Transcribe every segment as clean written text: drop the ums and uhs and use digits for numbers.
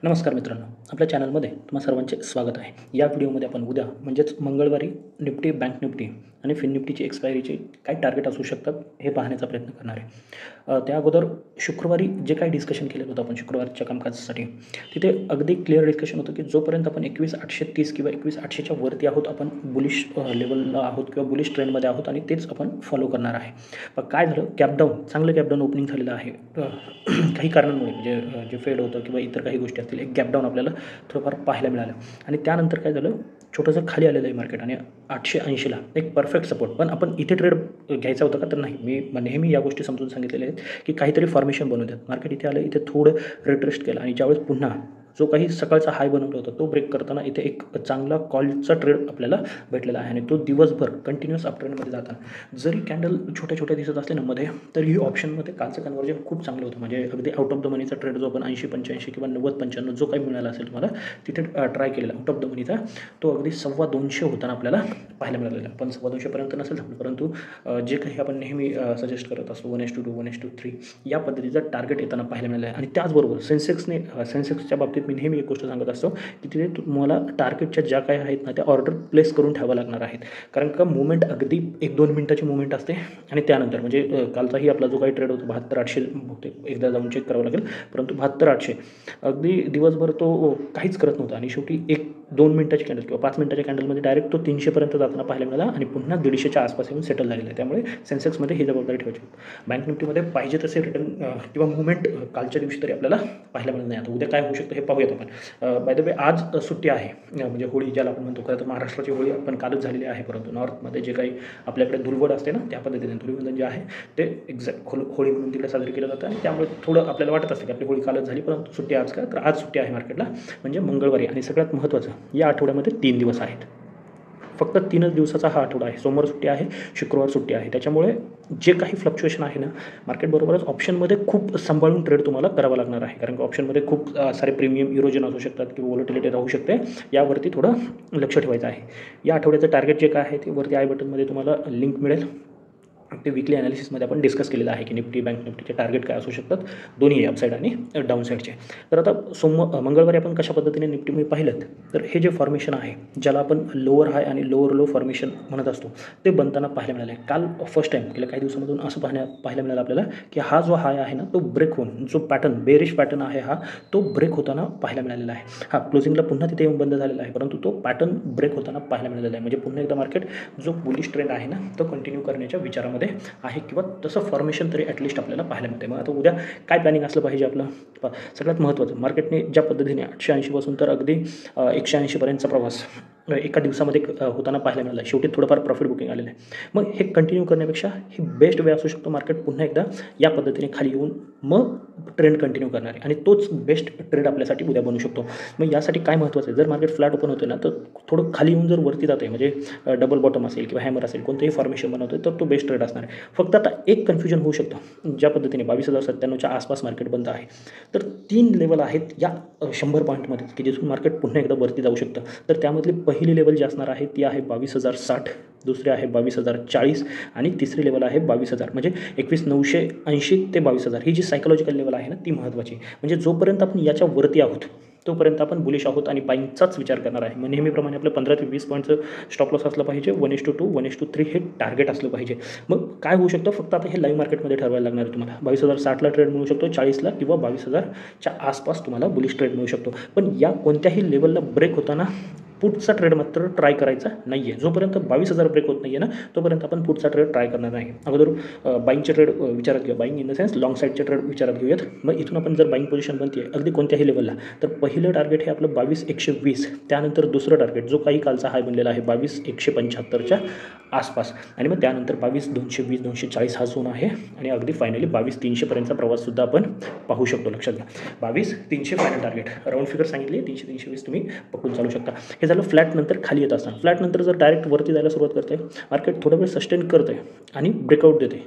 नमस्कार मित्रांनो, आपल्या चॅनलमध्ये तुम्हा सर्वांचे स्वागत आहे. या व्हिडिओमध्ये आपण उद्या म्हणजेच मंगळवारी निफ्टी, बँक निफ्टी आणि फिन निफ्टीची एक्सपायरीचे काय टार्गेट असू शकतात हे पाहण्याचा प्रयत्न करणार आहे. त्या अगोदर शुक्रवारी जे काही डिस्कशन केलेलं होतं आपण शुक्रवारच्या कामकाजासाठी, तिथे अगदी क्लिअर डिस्कशन होतं की जोपर्यंत आपण 21,830 किंवा 21,800च्या वरती आहोत, आपण बुलिश लेवलला आहोत किंवा बुलिश ट्रेंडमध्ये आहोत आणि तेच आपण फॉलो करणार आहे. पण काय झालं, गॅपडाऊन, चांगलं गॅपडाऊन ओपनिंग झालेलं आहे. काही कारणांमुळे म्हणजे जे फेड होतं किंवा इतर काही गोष्टी असतील, एक गॅपडाऊन आपल्याला थोडंफार पाहायला मिळालं आणि त्यानंतर काय झालं, छोटंसं खाली आलेलं आहे मार्केट आणि 880ला एक परफेक्ट सपोर्ट. पण आपण इथे ट्रेड घ्यायचा होता का, तर नाही. मी नेहमी या गोष्टी समजून सांगितलेल्या आहेत की काहीतरी फॉर्मेशन बनवू द्यात. मार्केट इथे आलं, इथे थोडं रिट्रेस्ट केलं आणि ज्यावेळेस पुन्हा जो काही सकाळचा हाय बनवला होता तो ब्रेक करताना इथे एक चांगला कॉलचा ट्रेड आपल्याला भेटलेला आहे आणि तो दिवसभर कंटिन्युअस अपट्रेंडमध्ये जाताना जरी कॅन्डल छोट्या छोट्या दिसत असले ना मध्ये, तरी ऑप्शनमध्ये कालचं कन्व्हर्जन खूप चांगलं होतं. म्हणजे अगदी आउट ऑफ द मनीचा ट्रेड जो आपण 80-85 किंवा 90-95 जो काही मिळाला असेल तुम्हाला तिथे ट्राय केलेला आउट ऑफ द मनीचा, तो अगदी 225 होताना आपल्याला पाहायला मिळालेला. पण 225पर्यंत नसेल थांबलं, परंतु जे काही आपण नेहमी सजेस्ट करत असतो 1:2 1:3 या पद्धतीचं टार्गेट येताना पाहायला मिळालं आहे. आणि त्याचबरोबर सेन्सेक्सच्या बाबतीत मी नेहमी एक गोष्ट सांगत असतो की तिथे तुम्हाला टार्गेटच्या ज्या काही आहेत ना त्या ऑर्डर प्लेस करून ठेवावं लागणार आहेत. कारण का मुवमेंट अगदी 1-2 मिनिटाची मुवमेंट असते आणि त्यानंतर म्हणजे कालचाही आपला जो काही ट्रेड होता 72,800 होते, एकदा जाऊन चेक करावं लागेल, परंतु 72,800 अगदी दिवसभर तो काहीच करत नव्हता आणि शेवटी 1-2 मिनिटाची कॅन्डल किंवा 5 मिनिटाच्या कॅन्डलमध्ये डायरेक्ट तो 300पर्यंत जाताना पाहायला मिळाला आणि पुन्हा 150च्या आसपास येऊन सेटल झालेला आहे. त्यामुळे सेन्सेक्समध्ये ही जबाबदारी ठेवायची. बँक निफ्टीमध्ये पाहिजे तसे रिटर्न किंवा मुवमेंट कालच्या दिवशी तरी आपल्याला पाहायला मिळत नाही. आता उद्या काय होऊ शकतं हे पाहूयात आपण. बाय द वे आज सुट्टी आहे, म्हणजे होळी ज्याला आपण म्हणतो. खरं तर महाराष्ट्राची होळी आपण कालच झालेली आहे, परंतु नॉर्थमध्ये जे काही आपल्याकडे धुळवड असते ना त्या पद्धतीने धुळवंदन जे आहे ते एक्झॅक्ट होळी म्हणून तिकडे साजरी केलं जातं आणि त्यामुळे थोडं आपल्याला वाटत असते की आपली होळी कालच झाली, परंतु सुट्टी आज का, तर आज सुट्टी आहे मार्केटला म्हणजे मंगळवारी. आणि सगळ्यात महत्त्वाचं, या आठवड्यामध्ये 3 दिवस आहेत, फक्त 3च दिवसाचा हा आठवडा आहे. सोमवार सुट्टी आहे, शुक्रवार सुट्टी आहे. त्याच्यामुळे जे काही फ्लक्च्युएशन आहे ना मार्केटबरोबरच ऑप्शनमध्ये खूप सांभाळून ट्रेड तुम्हाला करावा लागणार आहे. कारण की ऑप्शनमध्ये खूप सारे प्रीमियम इरोजन असू शकतात किंवा व्होलॅटिलिटी राहू शकते. यावरती थोडं लक्ष ठेवायचं आहे. या आठवड्याचं टार्गेट जे काय आहे ते वरती आय बटनमध्ये तुम्हाला लिंक मिळेल. ते विकली ॲनालिसिसमध्ये आपण डिस्कस केलेलं आहे की निफ्टी, बँक निफ्टीचे टार्गेट काय असू शकतात, दोन्ही अपसाईड आणि डाऊन साईडचे. तर आता मंगळवारी आपण कशा पद्धतीने निफ्टीमध्ये पाहिलं तर हे जे फॉर्मेशन आहे ज्याला आपण लोअर हाय आणि लोअर लो फॉर्मेशन म्हणत असतो ते बनताना पाहायला मिळालं आहे. काल फर्स्ट टाईम गेल्या काही दिवसामधून असं पाहायला मिळालं आपल्याला की हा जो हाय आहे ना तो ब्रेक होऊन जो पॅटर्न बेरिश पॅटर्न आहे हा तो ब्रेक होताना पाहायला मिळालेला आहे. हा क्लोजिंगला पुन्हा तिथे येऊन बंद झालेला आहे, परंतु तो पॅटर्न ब्रेक होताना पाहायला मिळालेला आहे. म्हणजे पुन्हा एकदा मार्केट जो बुलिश ट्रेंड आहे ना तो कंटिन्यू करण्याच्या विचारामध्ये आहे किंवा तसं फॉर्मेशन तरी ॲटलिस्ट आपल्याला पाहायला मिळते. मग आता उद्या काय प्लॅनिंग असलं पाहिजे आपलं. सगळ्यात महत्त्वाचं, मार्केटने ज्या पद्धतीने 880 पासून तर अगदी 180पर्यंतचा प्रवास एका दिवसामध्ये होताना पाहायला मिळाला. शेवटी थोडंफार प्रॉफिट बुकिंग आलेलं आहे. मग हे कंटिन्यू करण्यापेक्षा ही बेस्ट वे असू शकतो. मार्केट पुन्हा एकदा या पद्धतीने खाली येऊन मग ट्रेंड कंटिन्यू करणार आहे आणि तोच बेस्ट ट्रेड आपल्यासाठी उद्या बनू शकतो. मग यासाठी काय महत्त्वाचं आहे, जर मार्केट फ्लॅट ओपन होतं ना तर थोडं खाली येऊन जर वरती जातं आहे म्हणजे डबल बॉटम असेल किंवा हॅमर असेल, कोणतंही फॉर्मेशन बनवतं तर तो बेस्ट ट्रेड असणार आहे. फक्त आता एक कन्फ्युजन होऊ शकतं, ज्या पद्धतीने 22,097च्या आसपास मार्केट बंद आहे तर 3 लेवल आहेत या 100 पॉईंटमध्ये की जिथून मार्केट पुन्हा एकदा वरती जाऊ शकतं. तर त्यामधली पहिली लेवल जी असणार आहे ती आहे 22,060, दुसरी आहे 22,040 आणि तिसरी लेवल आहे 22,000. म्हणजे 21,980 ते 22,000 ही जी सायकोलॉजिकल लेवल आहे ना ती महत्त्वाची. म्हणजे जोपर्यंत आपण याच्या वरती आहोत तोपर्यंत आपण बुलिश आहोत आणि बाईंगचाच विचार करणार आहे. मग नेहमीप्रमाणे आपलं 15 ते 20 पॉईंटचं स्टॉप लॉस असलं पाहिजे. 1:2 1:3 हे टार्गेट असलं पाहिजे. मग काय होऊ शकतं, फक्त आता हे लाईव्ह मार्केटमध्ये ठरवायला लागणार आहे तुम्हाला. 22,060ला ट्रेड मिळू शकतो, 40ला किंवा 22,000च्या आसपास तुम्हाला बुलिश ट्रेड मिळू शकतो. पण या कोणत्याही लेवलला ब्रेक होताना पुढचा ट्रेड मात्र ट्राय करायचा नाही आहे. जोपर्यंत 22,000 ब्रेक होत नाही आहे ना तोपर्यंत आपण पुढचा ट्रेड ट्राय करणार नाही. अगोदर बाईंगचे ट्रेड विचारात घेऊ. Buying in the sense long साईडचे ट्रेड विचारात घेऊयात. मग इथून आपण जर बाईंग पोझिशन बनते अगदी कोणत्याही लेवलला तर पहिलं टार्गेट हे आपलं 22,120. त्यानंतर दुसरं टार्गेट जो काही कालचा हाय बनलेला आहे 22,175च्या आसपास आणि मग त्यानंतर 22,220 240 हा झोन आहे आणि अगदी फायनली 22,300पर्यंतचा प्रवाससुद्धा आपण पाहू शकतो. लक्षात घ्या 22,300 फायनल टार्गेट. राऊंड फिगर सांगितली 300-320 तुम्ही पकडून चालू शकता. हे झालं फ्लॅट नंतर खाली येत असताना. फ्लॅट नंतर जर डायरेक्ट वरती जायला सुरुवात करते मार्केट, थोडा वेळ सस्टेन करते आणि ब्रेकआउट देते.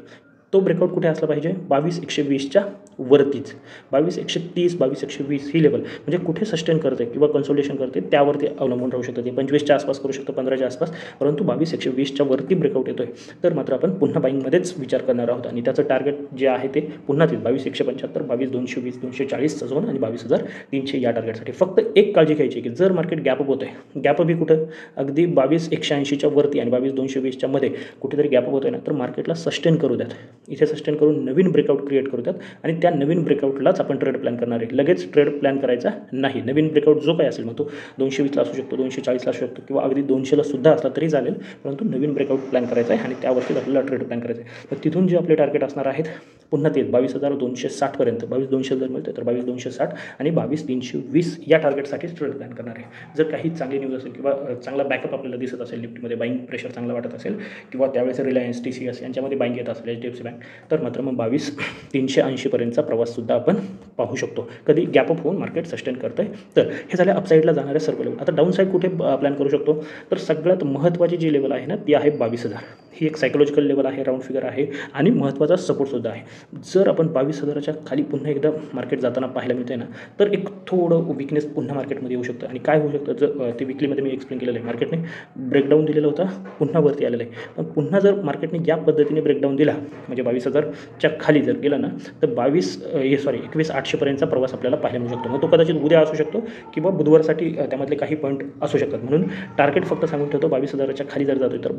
तो ब्रेकआउट कुठे असला पाहिजे 22,120च्या वरतीच 22,130 22,120 ही लेवल म्हणजे कुठे सस्टेन करते किंवा कन्सोलिडेशन करते त्यावरती अवलंबून राहू शकतं. ते 25च्या आसपास करू शकतं, 15च्या आसपास, परंतु 22,120च्या वरती ब्रेकआउट येतोय तर मात्र आपण पुन्हा बाईंगमध्येच विचार करणार आहोत आणि त्याचं टार्गेट जे आहे ते पुन्हा तेच 22,175 22,220 240चा झोन आणि 22,300 या टार्गेटसाठी. फक्त एक काळजी घ्यायची की जर मार्केट गॅपअप होतंय, गॅपअप ही कुठं अगदी 22,180च्या वरती आणि 22,220च्या मध्ये कुठेतरी गॅपअप होतोय ना तर मार्केटला सस्टेन करू द्यात. इथे सस्टेन करून नवीन ब्रेकआउट क्रिएट करू द्यात आणि त्या नवीन ब्रेकआउटलाच आपण ट्रेड प्लॅन करणार आहे. लगेच ट्रेड प्लॅन करायचा नाही. नवीन ब्रेकआउट जो काय असेल मग तो 220ला असू शकतो, 240ला असू शकतो किंवा अगदी 200ला सुद्धा असला तरी चालेल, परंतु नवीन ब्रेकआउट प्लॅन करायचा आहे आणि त्यावरतीच आपल्याला ट्रेड प्लॅन करायचं आहे. तर तिथून जे आपले टार्गेट असणार आहेत पुन्हा तेच 22,260 पर्यंत, 22,200 जर मिळते तर 22,260 आणि 22,320 या टार्गेटसाठीच ट्रेड प्लॅन करणार आहे. जर काही चांगली न्यूज असेल किंवा चांगला बॅकअप आपल्याला दिसत असेल, निफ्टीमध्ये बाईंग प्रेशर चांगला वाटत असेल किंवा त्यावेळेस रिलायन्स TCS यांच्यामध्ये बाईंग येत असेल, HDFC बँक, तर मात्र मग 22,380 पर्यंतचा प्रवाससुद्धा आपण पाहू शकतो. कधी गॅपअप होऊन मार्केट सस्टेन करतं आहे. तर हे झाले अपसाईडला जाणारे सर्व लेवल. आता डाऊन साईड कुठे प्लॅन करू शकतो तर सगळ्यात महत्त्वाची जी लेवल आहे ना ती आहे 22,000. ही एक सायकोलॉजिकल लेवल आहे, राऊंड फिगर आहे आणि महत्त्वाचा सपोर्टसुद्धा आहे. जर आपण 22,000च्या खाली पुन्हा एकदा मार्केट जाताना पाहायला मिळते ना तर एक थोडं विकनेस पुन्हा मार्केटमध्ये येऊ शकतं. आणि काय होऊ शकतं जर ते विकलीमध्ये मी एक्सप्लेन केलेलं आहे, मार्केटने ब्रेकडाऊन दिलेला होता, पुन्हा वरती आलेलं आहे. पण पुन्हा जर मार्केटने या पद्धतीने ब्रेकडाऊन दिला म्हणजे 22,000च्या खाली जर गेला ना तर 21,800 पर्यंतचा प्रवास आपल्याला पाहायला मिळू शकतो. मग तो कदाचित उद्या असू शकतो किंवा बुधवारसाठी त्यामधले काही पॉईंट असू शकतात. म्हणून टार्गेट फक्त सांगून ठेवतो 22,000च्या खाली जर जातोय तर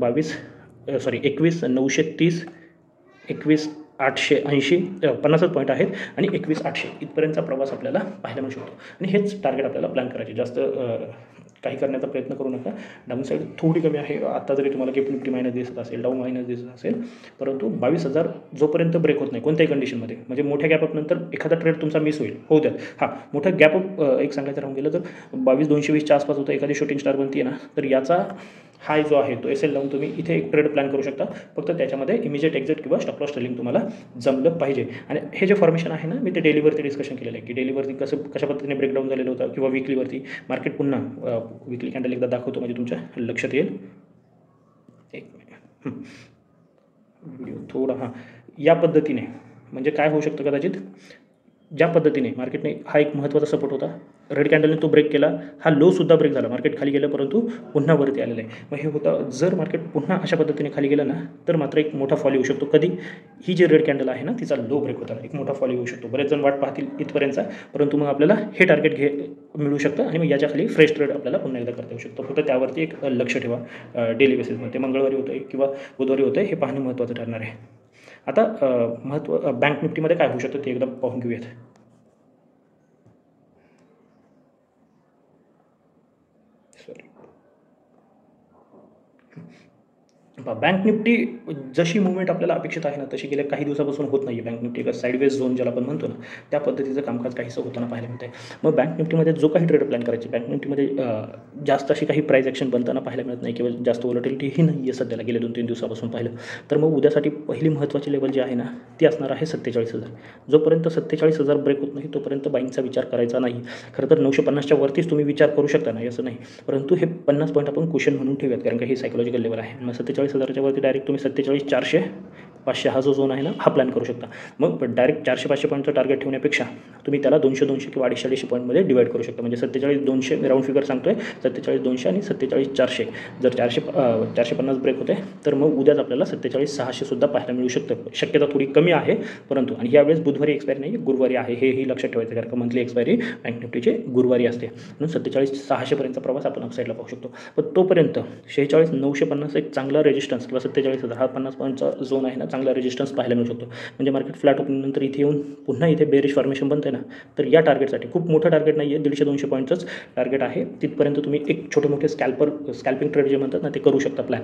21,930 21,880 50च पॉईंट आहेत आणि 21,800 इथपर्यंतचा प्रवास आपल्याला पाहायला मिळू शकतो. आणि हेच टार्गेट आपल्याला प्लॅन करायचे. जास्त काही करण्याचा प्रयत्न करू नका. डाऊन साईड थोडी कमी आहे. आता जरी तुम्हाला गिफ्ट निफ्टी मायनस दिसत असेल, डाऊन मायनस दिसत असेल, परंतु 22,000 जोपर्यंत ब्रेक होत नाही कोणत्याही कंडिशनमध्ये, म्हणजे मोठ्या गॅपअपनंतर एखादा ट्रेड तुमचा मिस होऊ द्या. हां, मोठा गॅपअप एक सांगायचं राहून गेलं तर 22,220च्या आसपास होतं, एखादी शूटिंग स्टार बनते ना तर याचा हाय जो आहे तो SL लावून तुम्ही इथे एक ट्रेड प्लॅन करू शकता. फक्त त्याच्यामध्ये इमिजिएट एक्झिट किंवा स्टॉप लॉस ट्रेलिंग तुम्हाला जमलं पाहिजे. आणि हे जे फॉर्मेशन आहे ना मी ते डेलीवरती डिस्कशन केलेलं आहे की डेलीवरती कशा पद्धतीने ब्रेकडाऊन झालेलं होतं किंवा वीकलीवरती मार्केट पुन्हा वीकली कॅन्डल एकदा दाखवतो म्हणजे तुमच्या लक्षात येईल. एक मिनिट व्हिडिओ थोडा या पद्धतीने म्हणजे काय होऊ शकतं कदाचित ज्या पद्धतीने मार्केटने हा एक महत्त्वाचा सपोर्ट होता, रेड कॅन्डलने तो ब्रेक केला, हा लोसुद्धा ब्रेक झाला, मार्केट खाली गेलं परंतु पुन्हा वरती आलेलं आहे. मग हे होतं जर मार्केट पुन्हा अशा पद्धतीने खाली गेलं ना तर मात्र एक मोठा फॉल येऊ शकतो. कधी ही जी रेड कॅन्डल आहे ना तिचा लो ब्रेक होता, एक मोठा फॉल येऊ शकतो. बरेच जण वाट पाहतील इथपर्यंतचा, परंतु मग आपल्याला हे टार्गेट मिळू शकतं आणि मग याच्या खाली फ्रेश ट्रेड आपल्याला पुन्हा एकदा करता येऊ शकतो. फक्त त्यावरती एक लक्ष ठेवा. डेली बेसिसमध्ये मंगळवारी होतं आहे किंवा बुधवारी होतं आहे हे पाहणं महत्त्वाचं ठरणार आहे. आता बँक निफ्टीमध्ये काय होऊ शकतं ते एकदा पाहून घेऊयात. बँक निफ्टी जशी मुवमेंट आपल्याला अपेक्षित आहे ना तशी गेल्या काही दिवसापासून होत नाही आहे. बँक निफ्टी एक साईडवेज झोन ज्याला आपण म्हणतो ना त्या पद्धतीचं कामकाज काहीसं होताना पाहायला मिळतं आहे. मग बँक निफ्टीमध्ये जो काही ट्रेड प्लॅन करायची, बँक निफ्टीमध्ये जास्त अशी काही प्राईस ॲक्शन बनताना पाहायला मिळत नाही किंवा जास्त व्हॉलॅटिलिटीही नाही आहे सध्याला गेल्या 2-3 दिवसापासून पाहिलं तर मग उद्यासाठी पहिली महत्त्वाची लेवल जी आहे ना ती असणार आहे 47,000. जोपर्यंत 47,000 ब्रेक होत नाही तोपर्यंत बाईंगचा विचार करायचा नाही. खरं तर 950च्या वरतीच तुम्ही विचार करू शकता नाही असं नाही, परंतु हे 50 पॉईंट आपण क्वेश्चन म्हणून ठेवूयात कारण का ही सायकोलॉजिकल लेवल आहे. मग 47,000च्या वरती डायरेक्ट तुम्ही 47,400 500 हा जो झोन आहे ना हा प्लॅन करू शकता. मग डायरेक्ट 400-500 पॉईंटचं टार्गेट ठेवण्यापेक्षा तुम्ही त्याला 200-200 किंवा 250-250 पॉईंटमध्ये डिवाईड करू शकता. म्हणजे 47,200 मी राऊंड फिगर सांगतो आहे, 47,200 आणि 47,400 जर 450 ब्रेक होते तर मग उद्याच आपल्याला 47,600 सुद्धा पाहायला मिळू शकतं. शक्यता थोडी कमी आहे परंतु आणि यावेळेस बुधवारी एक्सपायरी नाही गुरुवारी आहे हेही लक्षात ठेवायचं कारण का मंथली एक्सपायरी बँक निफ्टीचे गुरुवारी असते. म्हणून 47,600 पर्यंतचा प्रवास आपण अपसाईडला पाहू शकतो. पण तोपर्यंत 46,950 एक चांगला रेजिस्टन्स किंवा 47,000 हा 50 पॉईंटचा झोन आहे ना चांगला रेजिस्टन्स पाहायला मिळू शकतो. म्हणजे मार्केट फ्लॅट ओपनिंगनंतर इथे येऊन पुन्हा इथे बेरिश फॉर्मेशन बनते ना तर या टार्गेटसाठी खूप मोठं टार्गेट नाही आहे, 150-200 पॉईंटचंच टार्गेट आहे. तिथपर्यंत तुम्ही एक छोटे मोठे स्कॅल्पिंग ट्रेड जे म्हणतात ना ते करू शकता प्लॅन.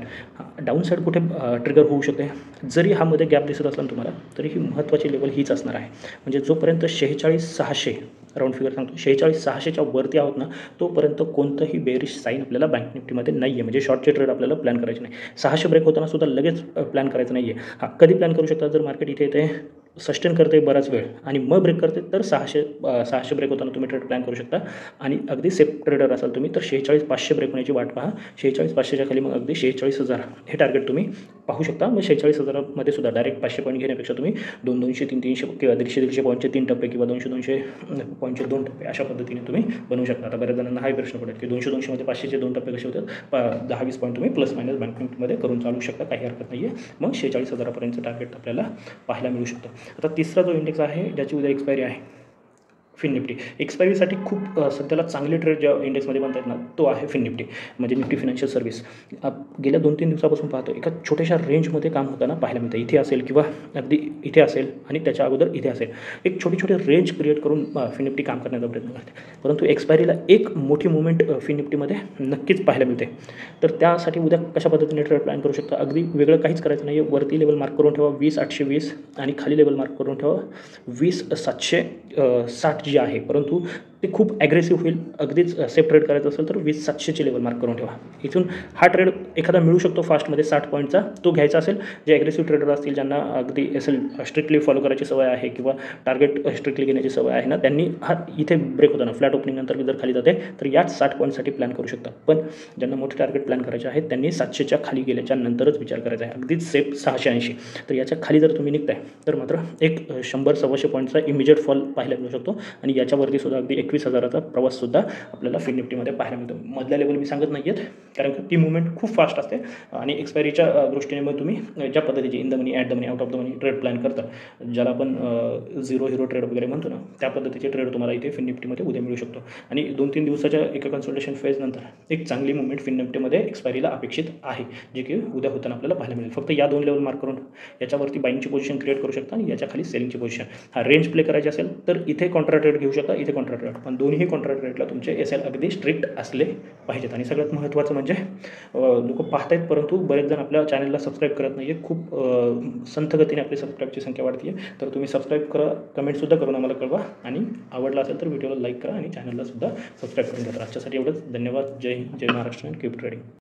डाऊन साईड कुठे ट्रिगर होऊ शकते जरी हा मध्ये गॅप दिसत असला तुम्हाला तरी ही महत्त्वाची लेवल हीच असणार आहे. म्हणजे जोपर्यंत 46,600 राऊंड फिगर सांगतो 46,600च्या वरती आहोत ना तोपर्यंत कोणतंही बेरिश साईन आपल्याला बँक निफ्टीमध्ये नाही आहे. म्हणजे शॉर्टचे ट्रेड आपल्याला प्लॅन करायचे नाही. 600 ब्रेक होताना सुद्धा लगेच प्लॅन करायचं नाही आहे. हां, कधी प्लॅन करू शकता जर मार्केट इथे येते सस्टेन करते बराच वेळ आणि मग ब्रेक करते तर 600 ब्रेक होताना तुम्ही ट्रेड प्लॅन करू शकता. आणि अगदी सेफ ट्रेडर असाल तुम्ही तर 46,500 ब्रेक होण्याची वाट पहा. 46,500च्या खाली मग अगदी 46,000 हे टार्गेट तुम्ही पाहू शकता. मग 46,000मध्ये सुद्धा डायरेक्ट 500 पॉईंट घेण्यापेक्षा तुम्ही 200-200, 300-300 किंवा 150-150 पॉईंटचे 3 टप्पे किंवा 200-200 पॉईंटचे 2 टप्पे अशा पद्धतीने तुम्ही बनवू शकता. आता बऱ्याच जणांना हाही प्रश्न पडेल की 200-200मध्ये 500चे 2 टप्पे कसे होतात. 10-20 पॉईंट तुम्ही प्लस मायनस बँक निफ्टीमध्ये करून चालू शकता, काही हरकत नाही आहे. मग 46,000पर्यंतचं टार्गेट आपल्याला पाहायला मिळू शकतं. आता तिसरा जो इंडेक्स आहे ज्याची उद्या एक्सपायरी आहे फिन निफ्टी. एक्सपायरीसाठी खूप सध्याला चांगले ट्रेड ज्या इंडेक्समध्ये बनत आहेत ना, तो आहे फिन निफ्टी, म्हणजे निफ्टी फायनान्शियल सर्व्हिस. गेल्या 2-3 दिवसापासून पाहतो एका छोट्याशा रेंजमध्ये काम होताना पाहायला मिळतं. इथे असेल किंवा अगदी इथे असेल आणि त्याच्या अगोदर इथे असेल, एक छोटी रेंज क्रिएट करून फिन निफ्टी काम करण्याचा प्रयत्न करते. परंतु एक्सपायरीला एक मोठी मुवमेंट फिन निफ्टीमध्ये नक्कीच पाहायला मिळते. तर त्यासाठी उद्या कशा पद्धतीने ट्रेड प्लॅन करू शकता. अगदी वेगळं काहीच करायचं नाही आहे. वरती लेवल मार्क करून ठेवा 20,820 आणि खाली लेवल मार्क करून ठेवा 20,760 जी आहे. परंतु ते खूप ॲग्रेसिव्ह होईल. अगदीच सेफ ट्रेड करायचं असेल तर 20,700ची लेवल मार्क करून ठेवा. इथून हा ट्रेड एखादा मिळू शकतो फास्टमध्ये 60 पॉईंटचा, तो घ्यायचा असेल. जे ॲग्रेसिव्ह ट्रेडर असतील, ज्यांना अगदी स्ट्रिक्टली फॉलो करायची सवय आहे किंवा टार्गेट स्ट्रिक्टली घेण्याची सवय आहे ना, त्यांनी हा इथे ब्रेक होताना फ्लॅट ओपनिंग नंतर जर खाली जाते तर याच 60 पॉईंटसाठी प्लॅन करू शकता. पण ज्यांना मोठे टार्गेट प्लॅन करायचे आहेत त्यांनी 700च्या खाली गेल्याच्या नंतरच विचार करायचा आहे. अगदीच सेफ 680. तर याच्या खाली जर तुम्ही निघताय तर मात्र एक 100-125 पॉईंटचा इमिजिएट फॉल पाहायला मिळू शकतो. आणि याच्यावरती सुद्धा अगदी 21,000चा प्रवाससुद्धा आपल्याला फिन निफ्टीमध्ये पाहायला मिळतो. मधल्या लेवल मी सांगत नाही आहेत, कारण की ती मुवमेंट खूप फास्ट असते आणि एक्सपायरीच्या दृष्टीने मग तुम्ही ज्या पद्धतीचे in the money, at the money, out of the money trade plan करता, ज्याला आपण 0 हिरो ट्रेड वगैरे म्हणतो ना, त्या पद्धतीचे ट्रेड तुम्हाला इथे फिन निफ्टीमध्ये उद्या मिळू शकतो. आणि 2-3 दिवसाच्या एका कन्सल्टेशन फेजनंतर एक चांगली मुवमेंट फिन निफ्टीमध्ये एक्सपायरीला अपेक्षित आहे, जे की उद्या होताना आपल्याला पाहायला मिळेल. फक्त या 2 लेवल मार्क करून याच्यावरती बाईंगची पोझिशन क्रिएट करू शकता आणि याच्या खाली सेलिंगची पोझिशन. हा रेंज प्ले करायची असेल तर इथे कॉन्ट्रा ट्रेड घेऊ शकता, इथे कॉन्ट्रा ट्रेड. पण दोन्ही कॉन्ट्रा ट्रेडला तुमचे SL अगदी स्ट्रिक्ट असले पाहिजेत. आणि सगळ्यात महत्त्वाचं म्हणजे लोक पाहतायत परंतु बरेच जण आपल्या चॅनलला सबस्क्राईब करत नाही आहे. खूप संथ गतीने आपली सबस्क्राईबची संख्या वाढते आहे. तर तुम्ही सबस्क्राईब करा, कमेंटसुद्धा करून आम्हाला कळवा आणि आवडला असेल तर व्हिडिओला लाईक करा आणि चॅनलला सुद्धा सबस्क्राईब करून घ्या. आजच्यासाठी एवढंच. धन्यवाद. जय हिंद, जय महाराष्ट्र, कीप ट्रेडिंग.